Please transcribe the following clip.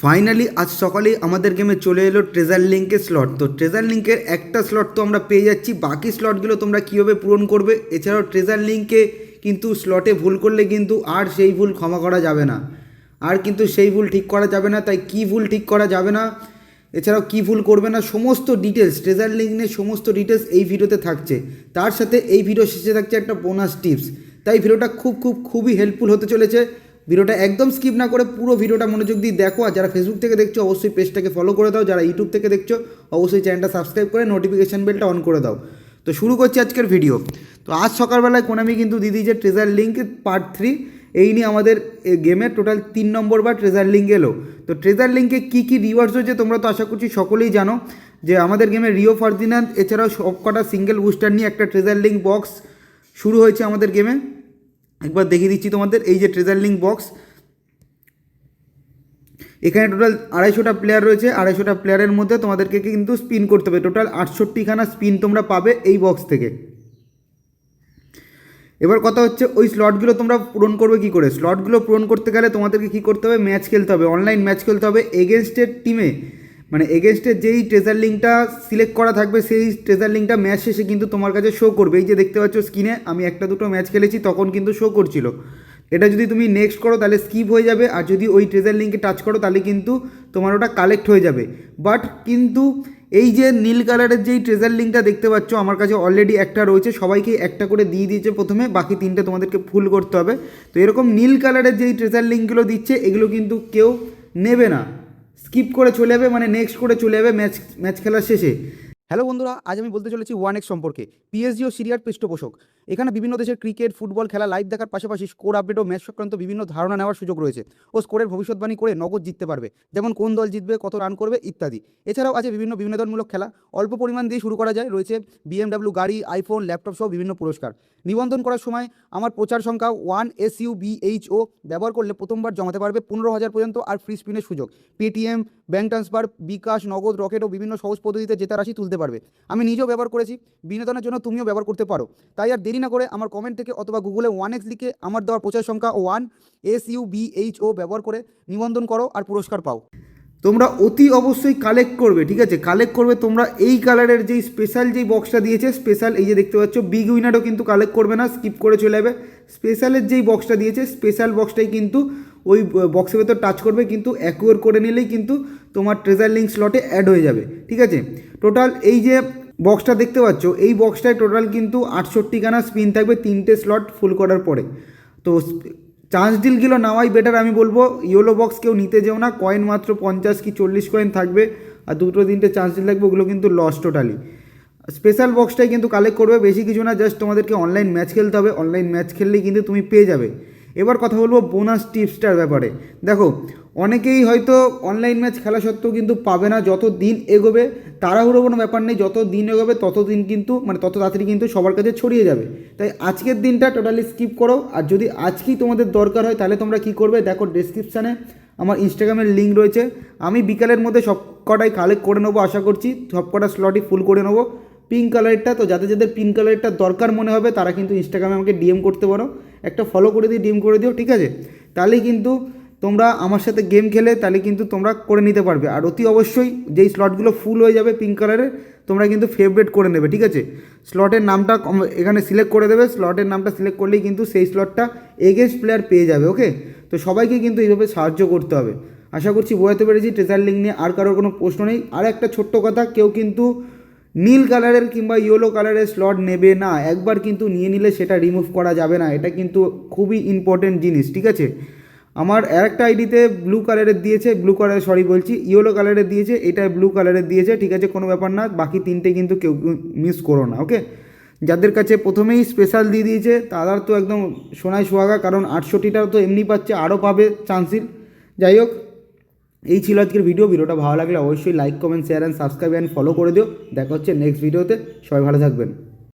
Finally আজ সকালেই আমাদের গেমে চলে এলো ট্রেজার লিঙ্কের স্লট। তো ট্রেজার লিঙ্কের একটা স্লট তো আমরা পেয়ে যাচ্ছি, বাকি স্লটগুলো তোমরা কীভাবে পূরণ করবে। এছাড়াও ট্রেজার লিঙ্কে কিন্তু স্লটে ভুল করলে কিন্তু আর সেই ভুল ক্ষমা করা যাবে না, আর কিন্তু সেই ভুল ঠিক করা যাবে না। তাই কী ভুল ঠিক করা যাবে না, এছাড়াও কী ভুল করবে না, সমস্ত ডিটেলস ট্রেজার লিঙ্ক নিয়ে সমস্ত ডিটেলস এই ভিডিওতে থাকছে। তার সাথে এই ভিডিও শেষে থাকছে একটা বোনাস টিপস। তাই ভিডিওটা খুবই হেল্পফুল হতে চলেছে। ভিডিওটা একদম স্কিপ না করে পুরো ভিডিওটা মনোযোগ দিয়ে দেখো। আর যারা ফেসবুক থেকে দেখছো অবশ্যই পেজটাকে ফলো করে দাও, যারা ইউটিউব থেকে দেখছো অবশ্যই চ্যানেলটা সাবস্ক্রাইব করে নোটিফিকেশান বেলটা অন করে দাও। তো শুরু করছি আজকের ভিডিও। তো আজ সকালবেলায় কোনামি কিন্তু দিদি যে ট্রেজার লিঙ্ক পার্ট 3 এই নিয়ে আমাদের গেমের টোটাল 3 নম্বর বার ট্রেজার লিঙ্ক এলো। তো ট্রেজার লিঙ্কে কী কী রিওয়ার্ডস হয়েছে তোমরা তো আশা করছি সকলেই জানো, যে আমাদের গেমে রিও ফার্দিনান্দ এছাড়াও সবকটা সিঙ্গেল বুস্টার নিয়ে একটা ট্রেজার লিঙ্ক বক্স শুরু হয়েছে আমাদের গেমে। একবার দেখিয়ে দিচ্ছি তোমাদের, এই যে ট্রেজার লিঙ্ক বক্স, এখানে টোটাল 250টা প্লেয়ার রয়েছে। 250টা প্লেয়ারের মধ্যে তোমাদেরকে কিন্তু স্পিন করতে হবে। টোটাল 68খানা স্পিন তোমরা পাবে এই বক্স থেকে। এবার কথা হচ্ছে ওই স্লটগুলো তোমরা পূরণ করবে কী করে। স্লটগুলো পূরণ করতে গেলে তোমাদেরকে কী করতে হবে, ম্যাচ খেলতে হবে, অনলাইন ম্যাচ খেলতে হবে এগেনস্টের টিমে। মানে এগেনস্টের যেই ট্রেজার লিঙ্কটা সিলেক্ট করা থাকবে সেই ট্রেজার লিঙ্কটা ম্যাচ শেষে কিন্তু তোমার কাছে শো করবে। এই যে দেখতে পাচ্ছ স্ক্রিনে, আমি একটা দুটো ম্যাচ খেলেছি তখন কিন্তু শো করছিল। এটা যদি তুমি নেক্সট করো তাহলে স্কিপ হয়ে যাবে, আর যদি ওই ট্রেজার লিঙ্কে টাচ করো তাহলে কিন্তু তোমার ওটা কালেক্ট হয়ে যাবে। বাট কিন্তু এই যে নীল কালারের যেই ট্রেজার লিঙ্কটা দেখতে পাচ্ছ আমার কাছে অলরেডি একটা রয়েছে, সবাইকে একটা করে দিয়ে দিয়েছে প্রথমে, বাকি 3টে তোমাদেরকে ফুল করতে হবে। তো এরকম নীল কালারের যেই ট্রেজার লিঙ্কগুলো দিচ্ছে এগুলো কিন্তু কেউ নেবে না, স্কিপ করে চলে যাবে, মানে নেক্সট করে চলে যাবে ম্যাচ খেলার শেষে। হ্যালো বন্ধুরা, আজ আমি বলতে চলেছি 1x সম্পর্কে। পিএসজি ও সিরিয়ার পৃষ্ঠপোষক। এখানে বিভিন্ন দেশের ক্রিকেট ফুটবল খেলা লাইভ দেখার পাশাপাশি স্কোর আপডেট ও ম্যাচ সংক্রান্ত বিভিন্ন ধারণা নেওয়ার সুযোগ রয়েছে, ও স্কোরের ভবিষ্যৎবাণী করে নগদ জিততে পারবে, যেমন কোন দল জিতবে, কত রান করবে ইত্যাদি। এছাড়াও আছে বিভিন্ন বিনোদনমূলক খেলা, অল্প পরিমাণ দিয়ে শুরু করা যায়। রয়েছে BMW গাড়ি, আইফোন, ল্যাপটপ সহ বিভিন্ন পুরস্কার। নিবন্ধন করার সময় আমার প্রচার সংখ্যা 1SUBHO ব্যবহার করলে প্রথমবার জমাতে পারবে 15,000 পর্যন্ত আর ফ্রি স্পিনের সুযোগ। পেটিএম, ব্যাঙ্ক ট্রান্সফার, বিকাশ, নগদ, রকেট ও বিভিন্ন সহজ পদ্ধতিতে জেতা রাশি তুলতে পারবে। আমি নিজেও ব্যবহার করেছি, বিনোদনের জন্য তুমিও ব্যবহার করতে পারো। তাই আর দেরি না করে আমার কমেন্ট থেকে অথবা গুগলে 1x লিখে আমার দেওয়ার প্রচার সংখ্যা 1SUBHO ব্যবহার করে নিবন্ধন করো আর পুরস্কার পাও। তোমরা অতি অবশ্যই কালেক্ট করবে, ঠিক আছে? কালেক্ট করবে তোমরা এই কালারের যেই স্পেশাল যেই বক্সটা দিয়েছে, স্পেশাল এই যে দেখতে পাচ্ছ, বিগ উইনারও কিন্তু কালেক্ট করবে না, স্কিপ করে চলে যাবে। স্পেশালের যেই বক্সটা দিয়েছে স্পেশাল বক্সটাই কিন্তু ওই বক্সের ভেতর টাচ করবে, কিন্তু অ্যাকুয়ার করে নিলেই কিন্তু তোমার ট্রেজার লিঙ্ক স্লটে অ্যাড হয়ে যাবে, ঠিক আছে? টোটাল এই যে বক্সটা দেখতে পাচ্ছ এই বক্সটায় টোটাল কিন্তু 68খানা স্পিন থাকবে 3টে স্লট ফুল করার পরে। তো চান্স ডিলগুলো নেওয়াই বেটার আমি বলবো। ইয়েলো বক্স কেউ নিতে যেও না, কয়েন মাত্র 50 কি 40 কয়েন থাকবে, আর 2-3টে চান্স ডিল থাকবে, ওগুলো কিন্তু লস টোটালি। স্পেশাল বক্সটাই কিন্তু কালেক্ট করবে, বেশি কিছু না, জাস্ট তোমাদেরকে অনলাইন ম্যাচ খেলতে হবে, অনলাইন ম্যাচ খেললেই কিন্তু তুমি পেয়ে যাবে। এবার কথা বলবো বোনাস টিপসটার ব্যাপারে। দেখো, অনেকেই হয়তো অনলাইন ম্যাচ খেলা সত্ত্বেও কিন্তু পাবে না। যত দিন এগোবে, তাড়াহুড়ো কোনো ব্যাপার নেই, যত দিন এগোবে তত দিন কিন্তু তত তাড়াতাড়ি কিন্তু সবার কাছে ছড়িয়ে যাবে। তাই আজকের দিনটা টোটালি স্কিপ করো। আর যদি আজকেই তোমাদের দরকার হয় তাহলে তোমরা কী করবে, দেখো ডেসক্রিপশানে আমার ইনস্টাগ্রামের লিঙ্ক রয়েছে। আমি বিকালের মধ্যে সব কটাই কালেক্ট করে নেবো, আশা করছি সব কটা স্লটই ফুল করে নেবো পিঙ্ক কালারটা। তো যাদের পিঙ্ক কালারটা দরকার মনে হবে তারা কিন্তু ইনস্টাগ্রামে আমাকে ডিএম করতে পারো, একটা ফলো করে দিয়ে ডিএম করে দিও, ঠিক আছে? তাহলেই কিন্তু তোমরা আমার সাথে গেম খেলে তাহলে কিন্তু তোমরা করে নিতে পারবে। আর অতি অবশ্যই যেই স্লটগুলো ফুল হয়ে যাবে পিঙ্ক কালারের তোমরা কিন্তু ফেভারিট করে নেবে, ঠিক আছে? স্লটের নামটা এখানে সিলেক্ট করে দেবে, স্লটের নামটা সিলেক্ট করলেই কিন্তু সেই স্লটটা এগেন্স্ট প্লেয়ার পেয়ে যাবে, ওকে? তো সবাইকে কিন্তু এইভাবে সাহায্য করতে হবে। আশা করছি বোঝাতে পেরেছি। ট্রেজার লিঙ্ক নিয়ে আর কারোর কোনো প্রশ্ন নেই। আর একটা ছোট্ট কথা, কেউ কিন্তু নীল কালারের কিংবা ইয়েলো কালারের স্লট নেবে না। একবার কিন্তু নিয়ে নিলে সেটা রিমুভ করা যাবে না, এটা কিন্তু খুবই ইম্পর্টেন্ট জিনিস, ঠিক আছে? আমার আরেকটা আইডিতে ব্লু কালারের দিয়েছে, ইয়েলো কালারের দিয়েছে, এটা ব্লু কালারের দিয়েছে, ঠিক আছে? কোনো ব্যাপার না, বাকি 3টে কিন্তু কেউ মিস করো না, ওকে? যাদের কাছে প্রথমেই স্পেশাল দিয়ে দিয়েছে তারা তো একদম সোনায় সোহাগা, কারণ 68টাও তো এমনি পাচ্ছে, আরও পাবে চান্সিল। যাই হোক, এই ছিল আজকের ভিডিওটা ভালো লাগলে অবশ্যই like comment share and subscribe and follow করে দিও। দেখা হচ্ছে নেক্সট ভিডিওতে, সবাই ভালো থাকবেন।